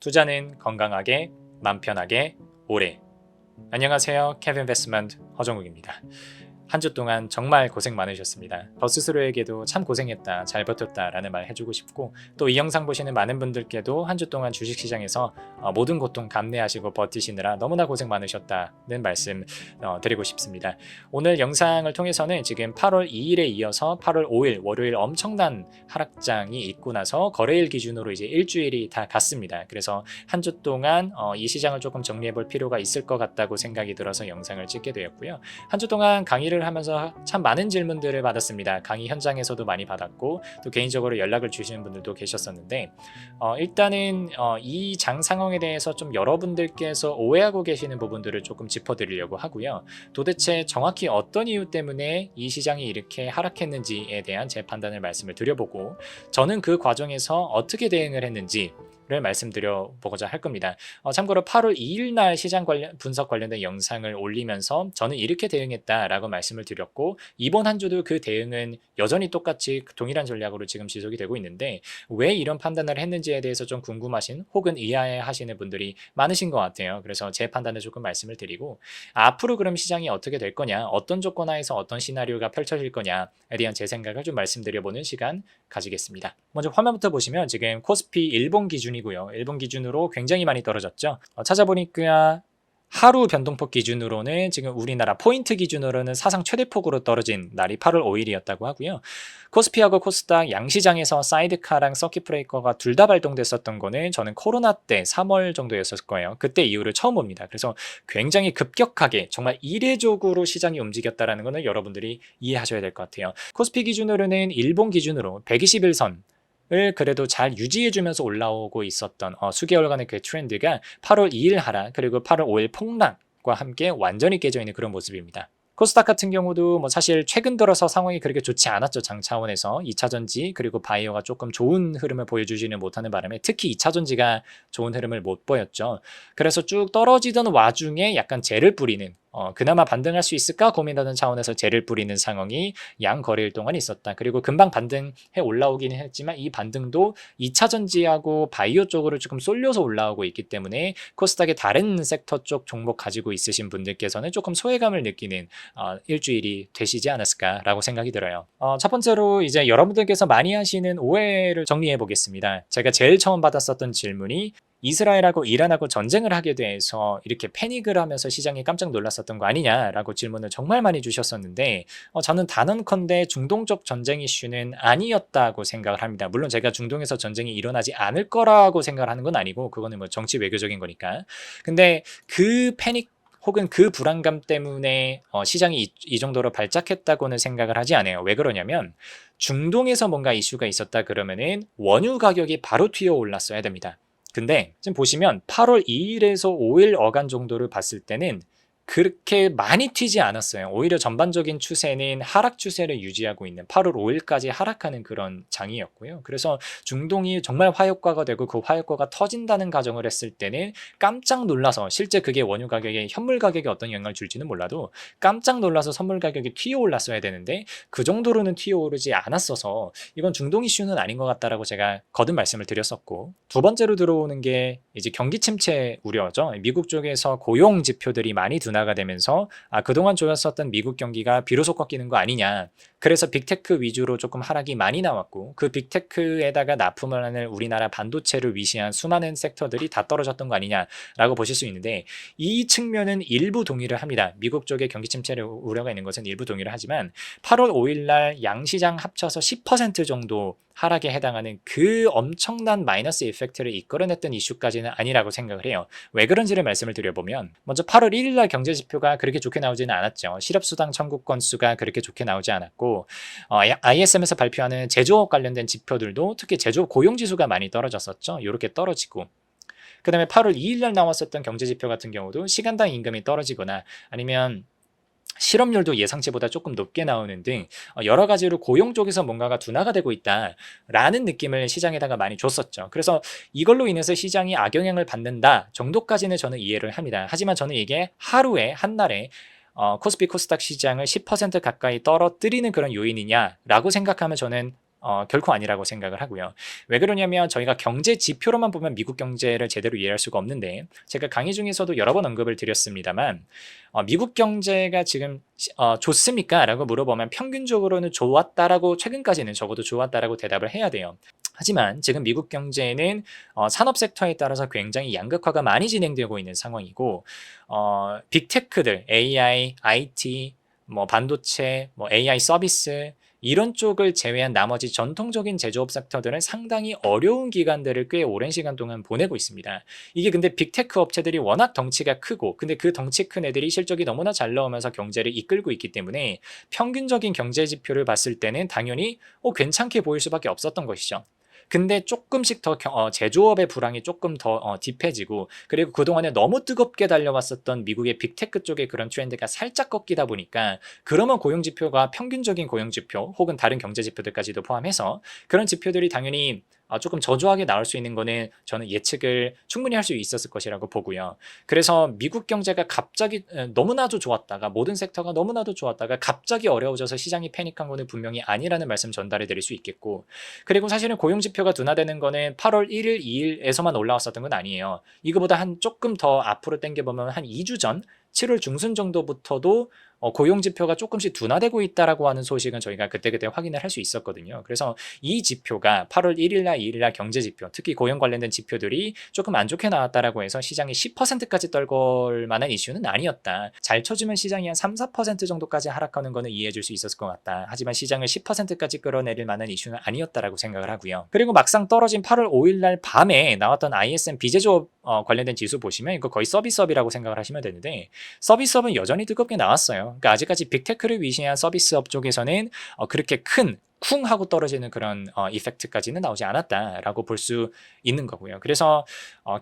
투자는 건강하게, 맘 편하게, 오래. 안녕하세요. 캐빈베스먼트 허정욱입니다. 한 주 동안 정말 고생 많으셨습니다. 저 스스로에게도 참 고생했다, 잘 버텼다 라는 말 해주고 싶고, 또 이 영상 보시는 많은 분들께도 한 주 동안 주식시장에서 모든 고통 감내하시고 버티시느라 너무나 고생 많으셨다는 말씀 드리고 싶습니다. 오늘 영상을 통해서는 지금 8월 2일에 이어서 8월 5일 월요일 엄청난 하락장이 있고 나서 거래일 기준으로 이제 일주일이 다 갔습니다. 그래서 한 주 동안 이 시장을 조금 정리해 볼 필요가 있을 것 같다고 생각이 들어서 영상을 찍게 되었고요. 한 주 동안 강의를 하면서 참 많은 질문들을 받았습니다. 강의 현장에서도 많이 받았고, 또 개인적으로 연락을 주시는 분들도 계셨었는데, 일단은 이 장 상황에 대해서 좀 여러분들께서 오해하고 계시는 부분들을 조금 짚어드리려고 하고요. 도대체 정확히 어떤 이유 때문에 이 시장이 이렇게 하락했는지에 대한 제 판단을 말씀을 드려보고, 저는 그 과정에서 어떻게 대응을 했는지 를 말씀드려 보고자 할 겁니다. 참고로 8월 2일 날 시장 분석 관련된 영상을 올리면서 저는 이렇게 대응했다라고 말씀을 드렸고, 이번 한 주도 그 대응은 여전히 똑같이 동일한 전략으로 지금 지속이 되고 있는데, 왜 이런 판단을 했는지에 대해서 좀 궁금하신 혹은 의아해하시는 분들이 많으신 것 같아요. 그래서 제 판단을 조금 말씀을 드리고, 앞으로 그럼 시장이 어떻게 될 거냐, 어떤 조건 하에서 어떤 시나리오가 펼쳐질 거냐에 대한 제 생각을 좀 말씀드려보는 시간 가지겠습니다. 먼저 화면부터 보시면 지금 코스피 일본 기준이고요. 일본 기준으로 굉장히 많이 떨어졌죠. 찾아보니까 하루 변동폭 기준으로는 지금 우리나라 포인트 기준으로는 사상 최대폭으로 떨어진 날이 8월 5일이었다고 하고요. 코스피하고 코스닥 양시장에서 사이드카랑 서킷 브레이커가 둘 다 발동됐었던 거는 저는 코로나 때 3월 정도였을 거예요. 그때 이후를 처음 봅니다. 그래서 굉장히 급격하게 정말 이례적으로 시장이 움직였다는 것을 여러분들이 이해하셔야 될 것 같아요. 코스피 기준으로는 일본 기준으로 121선 을 그래도 잘 유지해주면서 올라오고 있었던 수개월간의 그 트렌드가 8월 2일 하락 그리고 8월 5일 폭락과 함께 완전히 깨져 있는 그런 모습입니다. 코스닥 같은 경우도 뭐 사실 최근 들어서 상황이 그렇게 좋지 않았죠. 장 차원에서 2차전지 그리고 바이오가 조금 좋은 흐름을 보여주지는 못하는 바람에 특히 2차전지가 좋은 흐름을 못 보였죠. 그래서 쭉 떨어지던 와중에 약간 재를 뿌리는 그나마 반등할 수 있을까 고민하는 차원에서 재를 뿌리는 상황이 양 거래일 동안 있었다. 그리고 금방 반등해 올라오기는 했지만 이 반등도 2차전지하고 바이오 쪽으로 조금 쏠려서 올라오고 있기 때문에 코스닥의 다른 섹터 쪽 종목 가지고 있으신 분들께서는 조금 소외감을 느끼는 일주일이 되시지 않았을까라고 생각이 들어요. 첫 번째로 이제 여러분들께서 많이 하시는 오해를 정리해 보겠습니다. 제가 제일 처음 받았었던 질문이 이스라엘하고 이란하고 전쟁을 하게 돼서 이렇게 패닉을 하면서 시장이 깜짝 놀랐었던 거 아니냐라고 질문을 정말 많이 주셨었는데 저는 단언컨대 중동적 전쟁 이슈는 아니었다고 생각을 합니다. 물론 제가 중동에서 전쟁이 일어나지 않을 거라고 생각을 하는 건 아니고 그거는 뭐 정치 외교적인 거니까. 근데 그 패닉 혹은 그 불안감 때문에 시장이 이 정도로 발작했다고는 생각을 하지 않아요. 왜 그러냐면 중동에서 뭔가 이슈가 있었다 그러면은 원유 가격이 바로 튀어 올랐어야 됩니다. 근데 지금 보시면 8월 2일에서 5일 어간 정도를 봤을 때는 그렇게 많이 튀지 않았어요. 오히려 전반적인 추세는 하락 추세를 유지하고 있는 8월 5일까지 하락하는 그런 장이었고요. 그래서 중동이 정말 화효과가 되고 그 화효과가 터진다는 가정을 했을 때는 깜짝 놀라서 실제 그게 원유 가격에 현물 가격에 어떤 영향을 줄지는 몰라도 깜짝 놀라서 선물 가격이 튀어 올랐어야 되는데 그 정도로는 튀어 오르지 않았어서 이건 중동 이슈는 아닌 것 같다라고 제가 거듭 말씀을 드렸었고, 두 번째로 들어오는 게 이제 경기 침체 우려죠. 미국 쪽에서 고용 지표들이 많이 둔화가 되면서 그동안 좋았었던 미국 경기가 비로소 꺾이는 거 아니냐. 그래서 빅테크 위주로 조금 하락이 많이 나왔고 그 빅테크에다가 납품을 하는 우리나라 반도체를 위시한 수많은 섹터들이 다 떨어졌던 거 아니냐라고 보실 수 있는데, 이 측면은 일부 동의를 합니다. 미국 쪽에 경기 침체를 우려가 있는 것은 일부 동의를 하지만 8월 5일 날 양시장 합쳐서 10% 정도 하락에 해당하는 그 엄청난 마이너스 이펙트를 이끌어냈던 이슈까지는 아니라고 생각을 해요. 왜 그런지를 말씀을 드려보면, 먼저 8월 1일 날 경제지표가 그렇게 좋게 나오지는 않았죠. 실업수당 청구 건수가 그렇게 좋게 나오지 않았고, ISM에서 발표하는 제조업 관련된 지표들도 특히 제조업 고용지수가 많이 떨어졌었죠. 이렇게 떨어지고, 그 다음에 8월 2일 날 나왔었던 경제지표 같은 경우도 시간당 임금이 떨어지거나 아니면 실업률도 예상치보다 조금 높게 나오는 등 여러 가지로 고용 쪽에서 뭔가가 둔화가 되고 있다라는 느낌을 시장에다가 많이 줬었죠. 그래서 이걸로 인해서 시장이 악영향을 받는다 정도까지는 저는 이해를 합니다. 하지만 저는 이게 하루에 한날에 코스피 코스닥 시장을 10% 가까이 떨어뜨리는 그런 요인이냐라고 생각하면 저는 결코 아니라고 생각을 하고요. 왜 그러냐면 저희가 경제 지표로만 보면 미국 경제를 제대로 이해할 수가 없는데 제가 강의 중에서도 여러 번 언급을 드렸습니다만 미국 경제가 지금 좋습니까? 라고 물어보면 평균적으로는 좋았다라고 최근까지는 적어도 좋았다라고 대답을 해야 돼요. 하지만 지금 미국 경제는 산업 섹터에 따라서 굉장히 양극화가 많이 진행되고 있는 상황이고 빅테크들, AI, IT, 뭐 반도체, 뭐 AI 서비스 이런 쪽을 제외한 나머지 전통적인 제조업 섹터들은 상당히 어려운 기간들을 꽤 오랜 시간 동안 보내고 있습니다. 이게 근데 빅테크 업체들이 워낙 덩치가 크고 근데 그 덩치 큰 애들이 실적이 너무나 잘 나오면서 경제를 이끌고 있기 때문에 평균적인 경제 지표를 봤을 때는 당연히 괜찮게 보일 수밖에 없었던 것이죠. 근데 조금씩 더 제조업의 불황이 조금 더 딥해지고 그리고 그동안에 너무 뜨겁게 달려왔었던 미국의 빅테크 쪽의 그런 트렌드가 살짝 꺾이다 보니까 그러면 고용지표가 평균적인 고용지표 혹은 다른 경제지표들까지도 포함해서 그런 지표들이 당연히 조금 저조하게 나올 수 있는 거는 저는 예측을 충분히 할 수 있었을 것이라고 보고요. 그래서 미국 경제가 갑자기 너무나도 좋았다가 모든 섹터가 너무나도 좋았다가 갑자기 어려워져서 시장이 패닉한 거는 분명히 아니라는 말씀 전달해 드릴 수 있겠고 그리고 사실은 고용지표가 둔화되는 거는 8월 1일, 2일에서만 올라왔었던 건 아니에요. 이거보다 한 조금 더 앞으로 당겨보면 한 2주 전 7월 중순 정도부터도 고용지표가 조금씩 둔화되고 있다라고 하는 소식은 저희가 그때그때 확인을 할 수 있었거든요. 그래서 이 지표가 8월 1일날, 2일날 경제지표, 특히 고용 관련된 지표들이 조금 안 좋게 나왔다라고 해서 시장이 10%까지 떨걸 만한 이슈는 아니었다. 잘 쳐주면 시장이 한 3, 4% 정도까지 하락하는 거는 이해해 줄 수 있었을 것 같다. 하지만 시장을 10%까지 끌어내릴 만한 이슈는 아니었다라고 생각을 하고요. 그리고 막상 떨어진 8월 5일날 밤에 나왔던 ISM 비제조업 관련된 지수 보시면 이거 거의 서비스업이라고 생각을 하시면 되는데 서비스업은 여전히 뜨겁게 나왔어요. 그러니까 아직까지 빅테크를 위시한 서비스업 쪽에서는 그렇게 큰 쿵 하고 떨어지는 그런 이펙트까지는 나오지 않았다라고 볼 수 있는 거고요. 그래서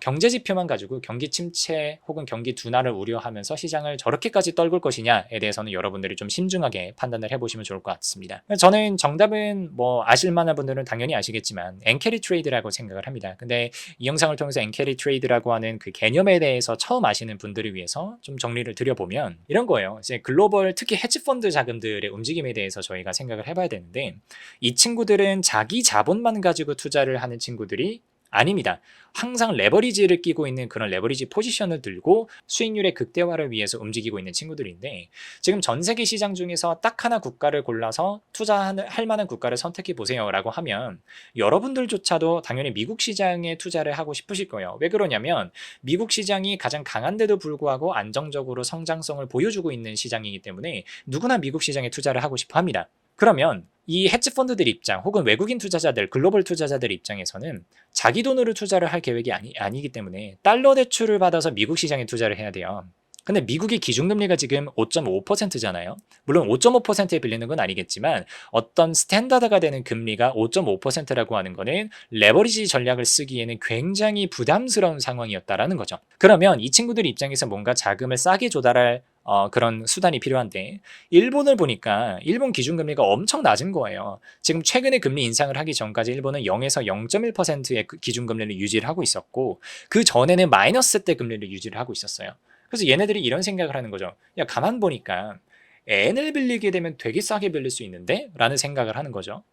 경제 지표만 가지고 경기 침체 혹은 경기 둔화를 우려하면서 시장을 저렇게까지 떨굴 것이냐에 대해서는 여러분들이 좀 신중하게 판단을 해보시면 좋을 것 같습니다. 저는 정답은 뭐 아실 만한 분들은 당연히 아시겠지만 엔캐리 트레이드라고 생각을 합니다. 근데 이 영상을 통해서 엔캐리 트레이드라고 하는 그 개념에 대해서 처음 아시는 분들을 위해서 좀 정리를 드려보면 이런 거예요. 이제 글로벌 특히 헤지펀드 자금들의 움직임에 대해서 저희가 생각을 해봐야 되는데 이 친구들은 자기 자본만 가지고 투자를 하는 친구들이 아닙니다. 항상 레버리지를 끼고 있는 그런 레버리지 포지션을 들고 수익률의 극대화를 위해서 움직이고 있는 친구들인데 지금 전 세계 시장 중에서 딱 하나 국가를 골라서 투자할 만한 국가를 선택해 보세요 라고 하면 여러분들조차도 당연히 미국 시장에 투자를 하고 싶으실 거예요. 왜 그러냐면 미국 시장이 가장 강한데도 불구하고 안정적으로 성장성을 보여주고 있는 시장이기 때문에 누구나 미국 시장에 투자를 하고 싶어 합니다. 그러면 이 헤지펀드들 입장 혹은 외국인 투자자들, 글로벌 투자자들 입장에서는 자기 돈으로 투자를 할 계획이 아니기 때문에 달러 대출을 받아서 미국 시장에 투자를 해야 돼요. 근데 미국의 기준금리가 지금 5.5%잖아요. 물론 5.5%에 빌리는 건 아니겠지만 어떤 스탠다드가 되는 금리가 5.5%라고 하는 거는 레버리지 전략을 쓰기에는 굉장히 부담스러운 상황이었다라는 거죠. 그러면 이 친구들 입장에서 뭔가 자금을 싸게 조달할 그런 수단이 필요한데 일본을 보니까 일본 기준금리가 엄청 낮은 거예요. 지금 최근에 금리 인상을 하기 전까지 일본은 0에서 0.1%의 기준금리를 유지를 하고 있었고 그 전에는 마이너스 때 금리를 유지를 하고 있었어요. 그래서 얘네들이 이런 생각을 하는 거죠. 야, 가만 보니까 N을 빌리게 되면 되게 싸게 빌릴 수 있는데? 라는 생각을 하는 거죠.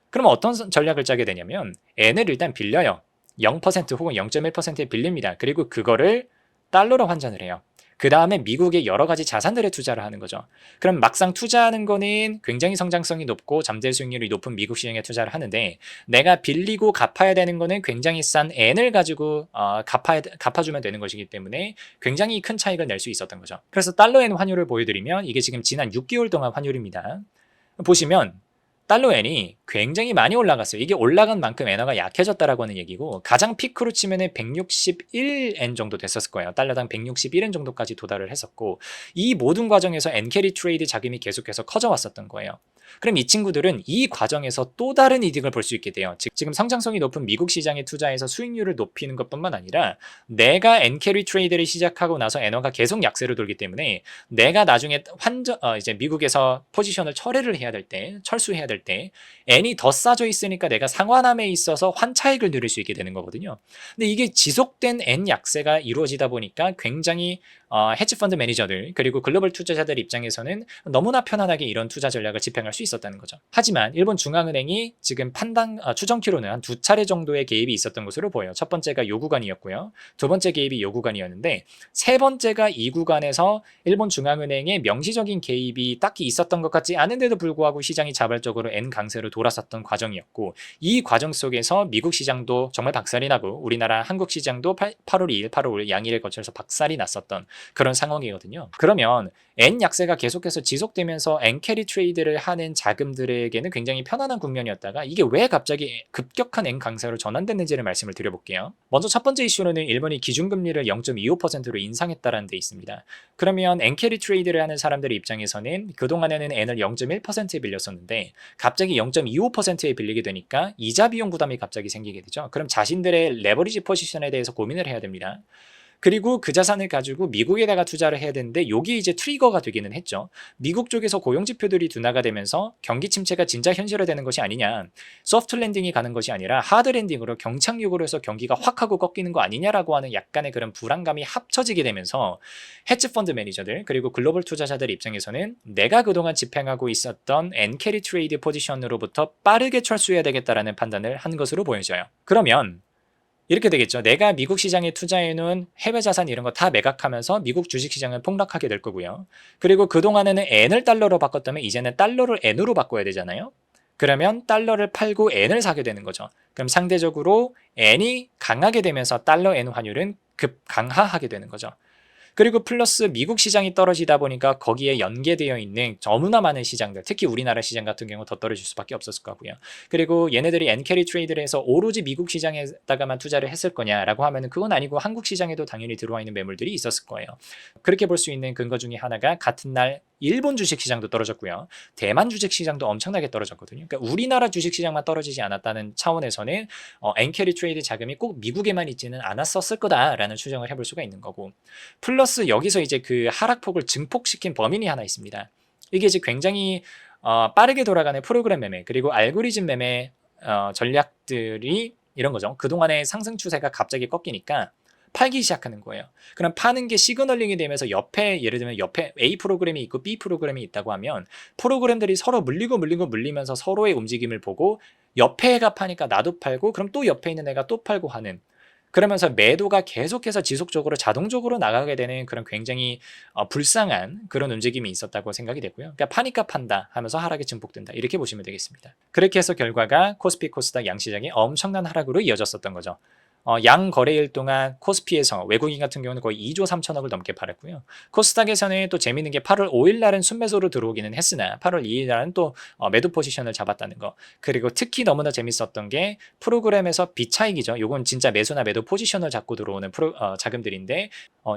그러면 어떤 전략을 짜게 되냐면 N을 일단 빌려요. 0% 혹은 0.1%에 빌립니다. 그리고 그거를 달러로 환전을 해요. 그 다음에 미국의 여러 가지 자산들에 투자를 하는 거죠. 그럼 막상 투자하는 거는 굉장히 성장성이 높고 잠재 수익률이 높은 미국 시장에 투자를 하는데 내가 빌리고 갚아야 되는 거는 굉장히 싼 N을 가지고 갚아주면 되는 것이기 때문에 굉장히 큰 차익을 낼 수 있었던 거죠. 그래서 달러 N 환율을 보여드리면 이게 지금 지난 6개월 동안 환율입니다. 보시면 달러 N이 굉장히 많이 올라갔어요. 이게 올라간 만큼 엔화가 약해졌다라고 하는 얘기고 가장 피크로 치면은 161엔 정도 됐었을 거예요. 달러당 161엔 정도까지 도달을 했었고 이 모든 과정에서 엔캐리 트레이드 자금이 계속해서 커져왔었던 거예요. 그럼 이 친구들은 이 과정에서 또 다른 이득을 볼 수 있게 돼요. 지금 성장성이 높은 미국 시장에 투자해서 수익률을 높이는 것뿐만 아니라 내가 엔캐리 트레이드를 시작하고 나서 엔화가 계속 약세로 돌기 때문에 내가 나중에 이제 미국에서 포지션을 철수해야 될 될 때 N이 더 싸져 있으니까 내가 상환함에 있어서 환차익을 누릴 수 있게 되는 거거든요. 근데 이게 지속된 N 약세가 이루어지다 보니까 굉장히 헤지펀드 매니저들 그리고 글로벌 투자자들 입장에서는 너무나 편안하게 이런 투자 전략을 집행할 수 있었다는 거죠. 하지만 일본 중앙은행이 지금 추정키로는 한 2차례 정도의 개입이 있었던 것으로 보여요. 첫 번째가 요 구간이었고요. 두 번째 개입이 요 구간이었는데 세 번째가 이 구간에서 일본 중앙은행의 명시적인 개입이 딱히 있었던 것 같지 않은데도 불구하고 시장이 자발적으로 N 강세로 돌아섰던 과정이었고 이 과정 속에서 미국 시장도 정말 박살이 나고 우리나라 한국 시장도 8월 2일, 8월 5일 양일에 거쳐서 박살이 났었던 그런 상황이거든요. 그러면 N 약세가 계속해서 지속되면서 N 캐리 트레이드를 하는 자금들에게는 굉장히 편안한 국면이었다가 이게 왜 갑자기 급격한 N 강세로 전환됐는지를 말씀을 드려볼게요. 먼저 첫 번째 이슈로는 일본이 기준금리를 0.25%로 인상했다는 데 있습니다. 그러면 N 캐리 트레이드를 하는 사람들의 입장에서는 그동안에는 N을 0.1%에 빌렸었는데 갑자기 0.25%에 빌리게 되니까 이자 비용 부담이 갑자기 생기게 되죠. 그럼 자신들의 레버리지 포지션에 대해서 고민을 해야 됩니다. 그리고 그 자산을 가지고 미국에다가 투자를 해야 되는데 요게 이제 트리거가 되기는 했죠. 미국 쪽에서 고용 지표들이 둔화가 되면서 경기 침체가 진짜 현실화되는 것이 아니냐, 소프트 랜딩이 가는 것이 아니라 하드 랜딩으로 경착륙으로 해서 경기가 확 하고 꺾이는 거 아니냐라고 하는 약간의 그런 불안감이 합쳐지게 되면서 헤지펀드 매니저들 그리고 글로벌 투자자들 입장에서는 내가 그동안 집행하고 있었던 N캐리 트레이드 포지션으로부터 빠르게 철수해야 되겠다라는 판단을 한 것으로 보여져요. 그러면 이렇게 되겠죠. 내가 미국 시장에 투자해놓은 해외 자산 이런 거 다 매각하면서 미국 주식시장은 폭락하게 될 거고요. 그리고 그동안에는 N을 달러로 바꿨다면 이제는 달러를 N으로 바꿔야 되잖아요. 그러면 달러를 팔고 N을 사게 되는 거죠. 그럼 상대적으로 N이 강하게 되면서 달러 N 환율은 급 강화하게 되는 거죠. 그리고 플러스 미국 시장이 떨어지다 보니까 거기에 연계되어 있는 너무나 많은 시장들, 특히 우리나라 시장 같은 경우 더 떨어질 수밖에 없었을 거고요. 그리고 얘네들이 N캐리 트레이드를 해서 오로지 미국 시장에다가만 투자를 했을 거냐라고 하면은 그건 아니고 한국 시장에도 당연히 들어와 있는 매물들이 있었을 거예요. 그렇게 볼 수 있는 근거 중에 하나가 같은 날 일본 주식시장도 떨어졌고요. 대만 주식시장도 엄청나게 떨어졌거든요. 그러니까 우리나라 주식시장만 떨어지지 않았다는 차원에서는 N캐리 트레이드 자금이 꼭 미국에만 있지는 않았었을 거다라는 추정을 해볼 수가 있는 거고, 플러스 여기서 이제 그 하락폭을 증폭시킨 범인이 하나 있습니다. 이게 이제 굉장히 빠르게 돌아가는 프로그램 매매 그리고 알고리즘 매매 전략들이 이런 거죠. 그동안의 상승 추세가 갑자기 꺾이니까 팔기 시작하는 거예요. 그럼 파는 게 시그널링이 되면서 옆에 예를 들면 옆에 A 프로그램이 있고 B 프로그램이 있다고 하면 프로그램들이 서로 물리면서 서로의 움직임을 보고 옆에 애가 파니까 나도 팔고 그럼 또 옆에 있는 애가 또 팔고 하는, 그러면서 매도가 계속해서 지속적으로 자동적으로 나가게 되는 그런 굉장히 불쌍한 그런 움직임이 있었다고 생각이 됐고요. 그러니까 파니까 판다 하면서 하락이 증폭된다 이렇게 보시면 되겠습니다. 그렇게 해서 결과가 코스피 코스닥 양시장이 엄청난 하락으로 이어졌었던 거죠. 양 거래일 동안 코스피에서 외국인 같은 경우는 거의 2조 3천억을 넘게 팔았고요. 코스닥에서는 또 재밌는 게 8월 5일 날은 순매수로 들어오기는 했으나 8월 2일 날은 또 매도 포지션을 잡았다는 거. 그리고 특히 너무나 재밌었던 게 프로그램에서 비차익이죠. 요건 진짜 매수나 매도 포지션을 잡고 들어오는 자금들인데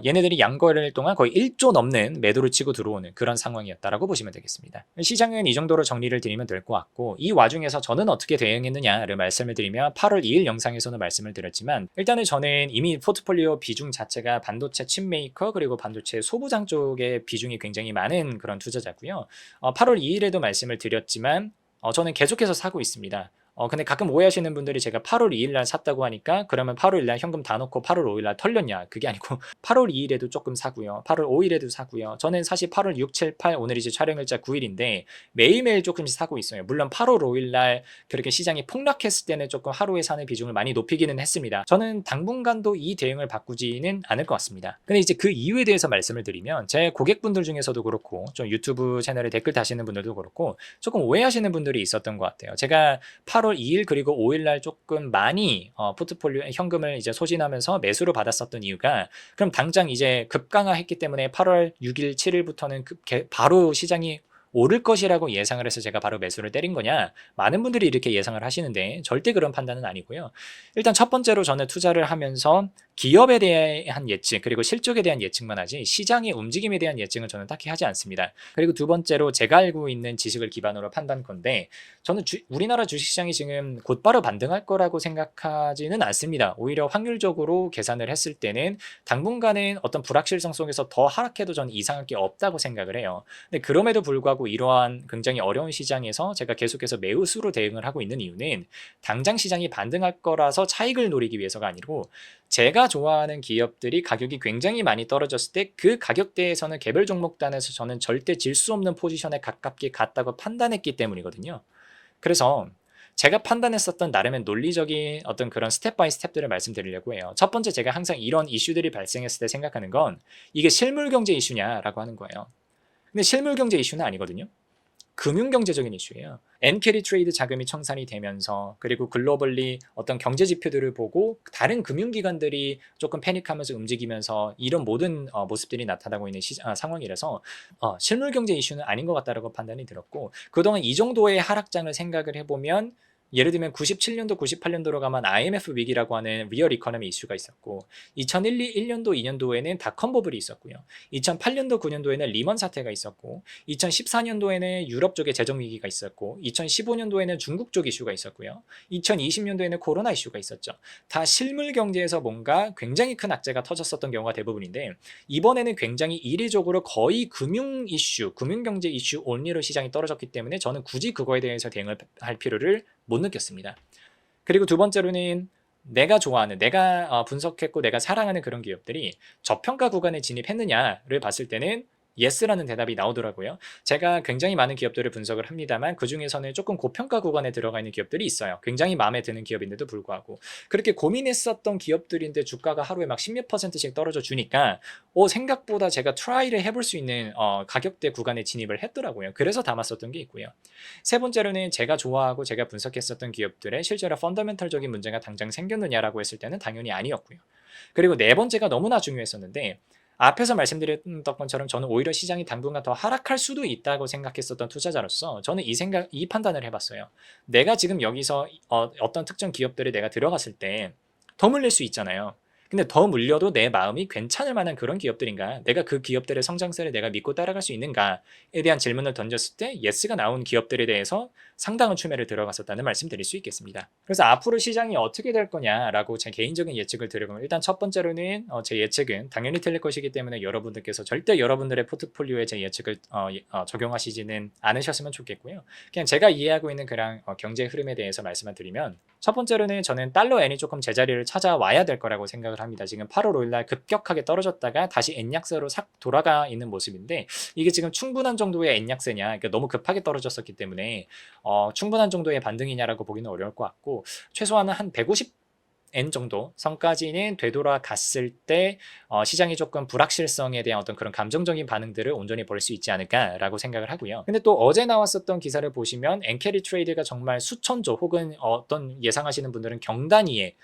얘네들이 양 거래일 동안 거의 1조 넘는 매도를 치고 들어오는 그런 상황이었다라고 보시면 되겠습니다. 시장은 이 정도로 정리를 드리면 될 것 같고, 이 와중에서 저는 어떻게 대응했느냐를 말씀을 드리면 8월 2일 영상에서는 말씀을 드렸지만 일단은 저는 이미 포트폴리오 비중 자체가 반도체 칩메이커 그리고 반도체 소부장 쪽의 비중이 굉장히 많은 그런 투자자고요. 8월 2일에도 말씀을 드렸지만 저는 계속해서 사고 있습니다. 근데 가끔 오해하시는 분들이 제가 8월 2일 날 샀다고 하니까 그러면 8월 2일 날 현금 다 넣고 8월 5일 날 털렸냐, 그게 아니고 8월 2일에도 조금 사고요. 8월 5일에도 사고요. 저는 사실 8월 6, 7, 8 오늘 이제 촬영일자 9일인데 매일매일 조금씩 사고 있어요. 물론 8월 5일 날 그렇게 시장이 폭락했을 때는 조금 하루에 사는 비중을 많이 높이기는 했습니다. 저는 당분간도 이 대응을 바꾸지는 않을 것 같습니다. 근데 이제 그 이유에 대해서 말씀을 드리면 제 고객분들 중에서도 그렇고 좀 유튜브 채널에 댓글 다시는 분들도 그렇고 조금 오해하시는 분들이 있었던 것 같아요. 제가 8월 2일 그리고 5일 날 조금 많이 포트폴리오 현금을 이제 소진하면서 매수로 받았었던 이유가, 그럼 당장 이제 급강하했기 때문에 8월 6일 7일부터는 바로 시장이 오를 것이라고 예상을 해서 제가 바로 매수를 때린 거냐, 많은 분들이 이렇게 예상을 하시는데 절대 그런 판단은 아니고요. 일단 첫 번째로 저는 투자를 하면서 기업에 대한 예측 그리고 실적에 대한 예측만 하지 시장의 움직임에 대한 예측은 저는 딱히 하지 않습니다. 그리고 두 번째로 제가 알고 있는 지식을 기반으로 판단 건데 저는 우리나라 주식시장이 지금 곧바로 반등할 거라고 생각하지는 않습니다. 오히려 확률적으로 계산을 했을 때는 당분간은 어떤 불확실성 속에서 더 하락해도 저는 이상할 게 없다고 생각을 해요. 근데 그럼에도 불구하고 이러한 굉장히 어려운 시장에서 제가 계속해서 매우수로 대응을 하고 있는 이유는 당장 시장이 반등할 거라서 차익을 노리기 위해서가 아니고 제가 좋아하는 기업들이 가격이 굉장히 많이 떨어졌을 때 그 가격대에서는 개별 종목단에서 저는 절대 질 수 없는 포지션에 가깝게 갔다고 판단했기 때문이거든요. 그래서 제가 판단했었던 나름의 논리적인 어떤 그런 스텝 바이 스텝들을 말씀드리려고 해요. 첫 번째, 제가 항상 이런 이슈들이 발생했을 때 생각하는 건 이게 실물 경제 이슈냐라고 하는 거예요. 근데 실물 경제 이슈는 아니거든요. 금융경제적인 이슈예요. 엔캐리 트레이드 자금이 청산이 되면서 그리고 글로벌리 어떤 경제 지표들을 보고 다른 금융기관들이 조금 패닉하면서 움직이면서 이런 모든 모습들이 나타나고 있는 상황이라서 실물경제 이슈는 아닌 것 같다라고 판단이 들었고, 그동안 이 정도의 하락장을 생각을 해보면 예를 들면 97년도, 98년도로 가면 IMF 위기라고 하는 리얼 이코노미 이슈가 있었고, 2001년도, 2년도에는 닷컴 버블이 있었고요. 2008년도, 9년도에는 리먼 사태가 있었고, 2014년도에는 유럽 쪽에 재정 위기가 있었고, 2015년도에는 중국 쪽 이슈가 있었고요. 2020년도에는 코로나 이슈가 있었죠. 다 실물 경제에서 뭔가 굉장히 큰 악재가 터졌었던 경우가 대부분인데, 이번에는 굉장히 이례적으로 거의 금융 이슈, 금융 경제 이슈 온리로 시장이 떨어졌기 때문에 저는 굳이 그거에 대해서 대응을 할 필요를 못 느꼈습니다. 그리고 두 번째로는 내가 좋아하는, 내가 분석했고 내가 사랑하는 그런 기업들이 저평가 구간에 진입했느냐를 봤을 때는 예스라는 대답이 나오더라고요. 제가 굉장히 많은 기업들을 분석을 합니다만 그 중에서는 조금 고평가 구간에 들어가 있는 기업들이 있어요. 굉장히 마음에 드는 기업인데도 불구하고 그렇게 고민했었던 기업들인데 주가가 하루에 막 10몇 %씩 떨어져 주니까 생각보다 제가 트라이를 해볼 수 있는 가격대 구간에 진입을 했더라고요. 그래서 담았었던 게 있고요. 세 번째로는 제가 좋아하고 제가 분석했었던 기업들의 실제로 펀더멘털적인 문제가 당장 생겼느냐라고 했을 때는 당연히 아니었고요. 그리고 네 번째가 너무나 중요했었는데, 앞에서 말씀드렸던 것처럼 저는 오히려 시장이 당분간 더 하락할 수도 있다고 생각했었던 투자자로서 저는 이 판단을 해봤어요. 내가 지금 여기서 어떤 특정 기업들에 내가 들어갔을 때 더 물릴 수 있잖아요. 근데 더 물려도 내 마음이 괜찮을 만한 그런 기업들인가? 내가 그 기업들의 성장세를 내가 믿고 따라갈 수 있는가에 대한 질문을 던졌을 때 예스가 나온 기업들에 대해서 상당한 추매를 들어갔었다는 말씀 드릴 수 있겠습니다. 그래서 앞으로 시장이 어떻게 될 거냐라고 제 개인적인 예측을 드려보면, 일단 첫 번째로는 제 예측은 당연히 틀릴 것이기 때문에 여러분들께서 절대 여러분들의 포트폴리오에 제 예측을 적용하시지는 않으셨으면 좋겠고요. 그냥 제가 이해하고 있는 그런 경제 흐름에 대해서 말씀을 드리면, 첫 번째로는 저는 달러 엔이 조금 제자리를 찾아와야 될 거라고 생각을 합니다. 지금 8월 5일날 급격하게 떨어졌다가 다시 엔 약세로 싹 돌아가 있는 모습인데, 이게 지금 충분한 정도의 엔 약세냐, 그러니까 너무 급하게 떨어졌었기 때문에 충분한 정도의 반등이냐라고 보기는 어려울 것 같고, 최소한 한 150엔 정도 선까지는 되돌아갔을 때 시장이 조금 불확실성에 대한 어떤 그런 감정적인 반응들을 온전히 볼 수 있지 않을까라고 생각을 하고요. 근데 또 어제 나왔었던 기사를 보시면 엔캐리 트레이드가 정말 수천조 혹은 어떤 예상하시는 분들은 경단위에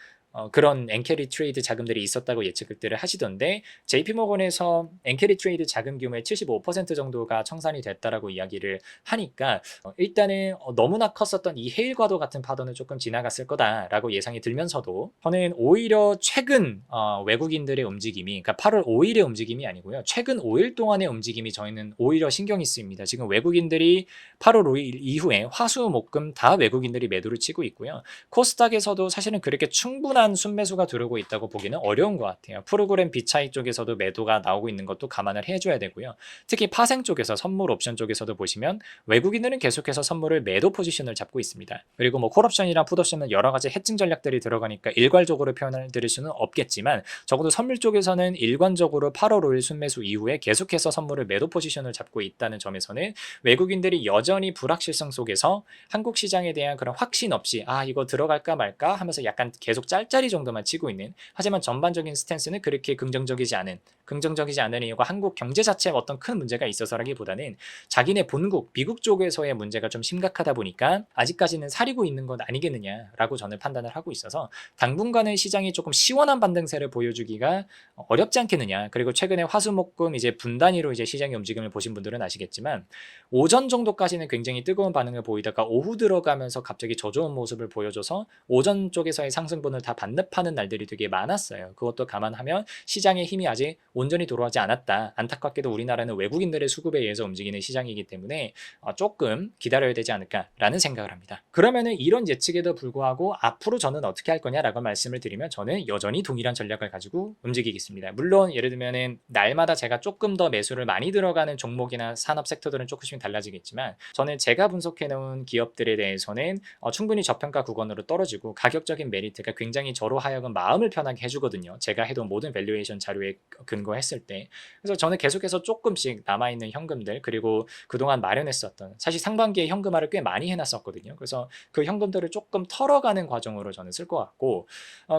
그런 엔캐리 트레이드 자금들이 있었다고 예측들을 하시던데, JP모건에서 엔캐리 트레이드 자금 규모의 75% 정도가 청산이 됐다라고 이야기를 하니까 일단은 너무나 컸었던 이 헤일과도 같은 파도는 조금 지나갔을 거다라고 예상이 들면서도, 저는 오히려 최근 외국인들의 움직임이, 그러니까 8월 5일의 움직임이 아니고요, 최근 5일 동안의 움직임이 저희는 오히려 신경이 쓰입니다. 지금 외국인들이 8월 5일 이후에 화수목금 다 외국인들이 매도를 치고 있고요. 코스닥에서도 사실은 그렇게 충분한 순매수가 들어오고 있다고 보기는 어려운 것 같아요. 프로그램 비차익 쪽에서도 매도가 나오고 있는 것도 감안을 해줘야 되고요. 특히 파생 쪽에서, 선물 옵션 쪽에서도 보시면 외국인들은 계속해서 선물을 매도 포지션을 잡고 있습니다. 그리고 뭐 콜옵션이랑 풋옵션은 여러 가지 해칭 전략들이 들어가니까 일괄적으로 표현을 드릴 수는 없겠지만, 적어도 선물 쪽에서는 일관적으로 8월 5일 순매수 이후에 계속해서 선물을 매도 포지션을 잡고 있다는 점에서는 외국인들이 여전히 불확실성 속에서 한국 시장에 대한 그런 확신 없이 이거 들어갈까 말까 하면서 약간 계속 짤짤이 정도만 치고 있는, 하지만 전반적인 스탠스는 그렇게 긍정적이지 않은 이유가 한국 경제 자체에 어떤 큰 문제가 있어서라기보다는 자기네 본국 미국 쪽에서의 문제가 좀 심각하다 보니까 아직까지는 사리고 있는 건 아니겠느냐라고 저는 판단을 하고 있어서, 당분간은 시장이 조금 시원한 반등세를 보여주기가 어렵지 않겠느냐. 그리고 최근에 화수목금 이제 분단위로 이제 시장의 움직임을 보신 분들은 아시겠지만, 오전 정도까지는 굉장히 뜨거운 반응을 보이다가 오후 들어가면서 갑자기 저조한 모습을 보여줘서 오전 쪽에서의 상승분을 다 반납하는 날들이 되게 많았어요. 그것도 감안하면 시장의 힘이 아직 온전히 돌아오지 않았다. 안타깝게도 우리나라는 외국인들의 수급에 의해서 움직이는 시장이기 때문에 조금 기다려야 되지 않을까라는 생각을 합니다. 그러면은 이런 예측에도 불구하고 앞으로 저는 어떻게 할 거냐라고 말씀을 드리면 저는 여전히 동일한 전략을 가지고 움직이겠습니다. 물론 예를 들면은 날마다 제가 조금 더 매수를 많이 들어가는 종목이나 산업 섹터들은 조금씩 달라지겠지만 저는 제가 분석해 놓은 기업들에 대해서는 충분히 저평가 구간으로 떨어지고 가격적인 메리트가 굉장히 저로 하여금 마음을 편하게 해주거든요. 제가 해둔 모든 밸류에이션 자료에 근거했을 때. 그래서 저는 계속해서 조금씩 남아있는 현금들 그리고 그동안 마련했었던 사실 상반기에 현금화를 꽤 많이 해놨었거든요. 그래서 그 현금들을 조금 털어가는 과정으로 저는 쓸 것 같고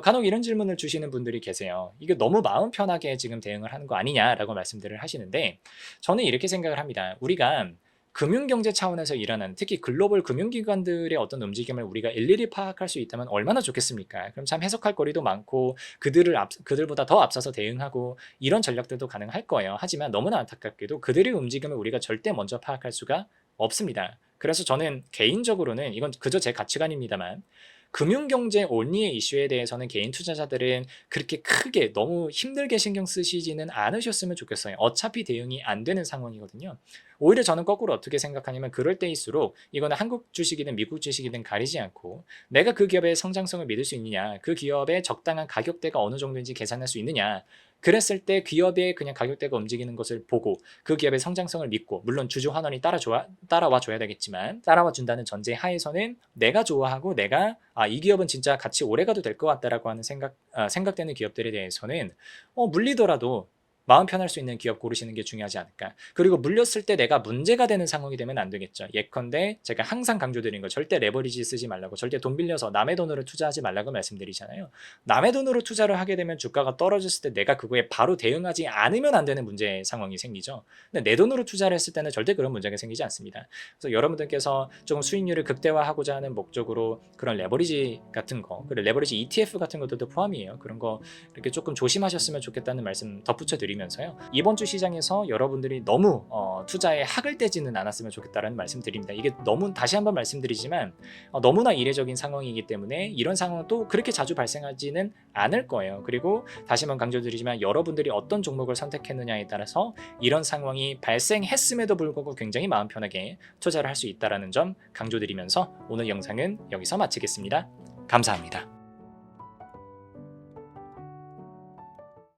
간혹 이런 질문을 주시는 분들이 계세요. 이게 너무 마음 편하게 지금 대응을 하는 거 아니냐라고 말씀들을 하시는데 저는 이렇게 생각을 합니다. 우리가 금융경제 차원에서 일어나는 특히 글로벌 금융기관들의 어떤 움직임을 우리가 일일이 파악할 수 있다면 얼마나 좋겠습니까? 그럼 참 해석할 거리도 많고 그들보다 더 앞서서 대응하고 이런 전략들도 가능할 거예요. 하지만 너무나 안타깝게도 그들의 움직임을 우리가 절대 먼저 파악할 수가 없습니다. 그래서 저는 개인적으로는 이건 그저 제 가치관입니다만 금융경제 온리의 이슈에 대해서는 개인 투자자들은 그렇게 크게 너무 힘들게 신경 쓰시지는 않으셨으면 좋겠어요. 어차피 대응이 안 되는 상황이거든요. 오히려 저는 거꾸로 어떻게 생각하냐면 그럴 때일수록 이거는 한국 주식이든 미국 주식이든 가리지 않고 내가 그 기업의 성장성을 믿을 수 있느냐, 그 기업의 적당한 가격대가 어느 정도인지 계산할 수 있느냐, 그랬을 때 기업의 그냥 가격대가 움직이는 것을 보고 그 기업의 성장성을 믿고 물론 주주 환원이 따라와 줘야 되겠지만 따라와 준다는 전제 하에서는 내가 좋아하고 내가 이 기업은 진짜 같이 오래 가도 될 것 같다라고 하는 생각되는 기업들에 대해서는 물리더라도 마음 편할 수 있는 기업 고르시는 게 중요하지 않을까. 그리고 물렸을 때 내가 문제가 되는 상황이 되면 안 되겠죠. 예컨대 제가 항상 강조드린 거 절대 레버리지 쓰지 말라고 절대 돈 빌려서 남의 돈으로 투자하지 말라고 말씀드리잖아요. 남의 돈으로 투자를 하게 되면 주가가 떨어졌을 때 내가 그거에 바로 대응하지 않으면 안 되는 문제 상황이 생기죠. 근데 내 돈으로 투자를 했을 때는 절대 그런 문제가 생기지 않습니다. 그래서 여러분들께서 조금 수익률을 극대화하고자 하는 목적으로 그런 레버리지 같은 거 그리고 레버리지 ETF 같은 것들도 포함이에요. 그런 거 이렇게 조금 조심하셨으면 좋겠다는 말씀 덧붙여 드리면서요. 이번 주 시장에서 여러분들이 너무 투자에 학을 떼지는 않았으면 좋겠다는 말씀 드립니다. 이게 너무 다시 한번 말씀드리지만 너무나 이례적인 상황이기 때문에 이런 상황은 또 그렇게 자주 발생하지는 않을 거예요. 그리고 다시 한번 강조드리지만 여러분들이 어떤 종목을 선택했느냐에 따라서 이런 상황이 발생했음에도 불구하고 굉장히 마음 편하게 투자를 할 수 있다는 점 강조드리면서 오늘 영상은 여기서 마치겠습니다. 감사합니다.